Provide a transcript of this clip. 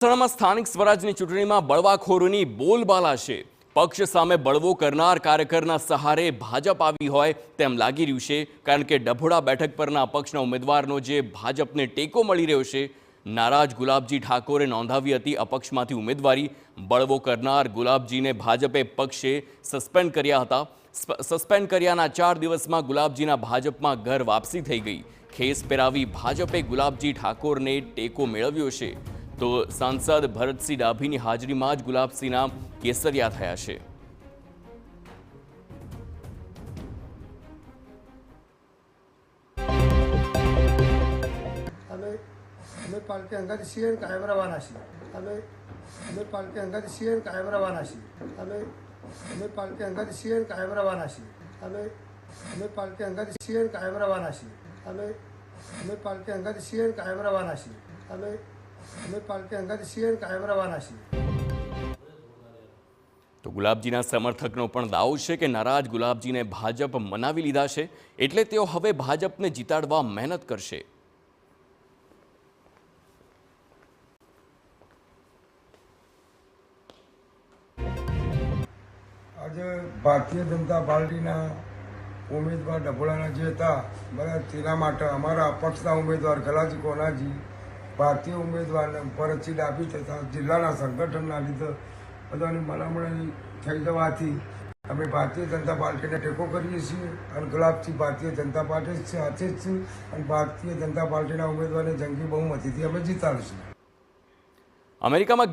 મહેસાણામાં સ્થાનિક સ્વરાજની ચૂંટણીમાં બળવાખોરોની બોલબાલા છે। પક્ષ સામે બળવો કરનાર કાર્યકરના સહારે ભાજપ આવી હોય તેમ લાગી રહ્યું છે, કારણ કે ડભોડા બેઠક પરના અપક્ષના ઉમેદવારનો જે ભાજપને ટેકો મળી રહ્યો છે। નારાજ ગુલાબજી ઠાકોરે નોંધાવી હતી અપક્ષમાંથી ઉમેદવારી। બળવો કરનાર ગુલાબજીને ભાજપે પક્ષે સસ્પેન્ડ કર્યા હતા। સસ્પેન્ડ કર્યાના 4 દિવસમાં ગુલાબજીના ભાજપમાં ઘર વાપસી થઈ ગઈ। ખેસ પહેરાવી ભાજપે ગુલાબજી ઠાકોરને ટેકો મેળવ્યો છે। તો સાંસદ ભરતસિંહ ડાભીની હાજરીમાં જ ગુલાબસિંહના કેસરિયા થયા છે। અમે પાર્ટી અંગાથી છીએ કાયમ રવાના છીએ। અમે પાર્ટી અંગાથી છીએ કાયમ રવાના છીએ। અમે પાર્ટી અંગાથી છીએ કાયમ રવાના છીએ। અમે પાર્ટી અંગાથી છીએ કાયમ રવાના છીએ। અમે પાર્ટી અંગાથી છીએ કાયમ રવાના છીએ। અમે પાર્ટી અંગાથી છીએ કાયમ રવાના છીએ। તો ગુલાબજીના સમર્થકનો પણ દાવો છે કે નારાજ ગુલાબજીને ભાજપ મનાવી લીધા છે, એટલે તેઓ હવે ભાજપને જીતાડવા મહેનત કરશે। આજે ભારતીય જનતા પાર્ટીના ઉમેદવાર ડભોડાના જે હતા બધા તેના માટે અમારા અપક્ષના ઉમેદવાર ગલાજી કોનાજી, ભારતીય ઉમેદવારને ભરતસિંહ ડાભી તથા જિલ્લાના સંગઠનના લીધે બધાની મનામણી થઈ જવાથી અમે ભારતીય જનતા પાર્ટીને ટેકો કરીએ છીએ અને ગુલાબસિંહ ભારતીય જનતા પાર્ટી સાથે જ છે અને ભારતીય જનતા પાર્ટીના ઉમેદવારને જંગી બહુમતીથી અમે જીતાડીશું। અમેરિકામાં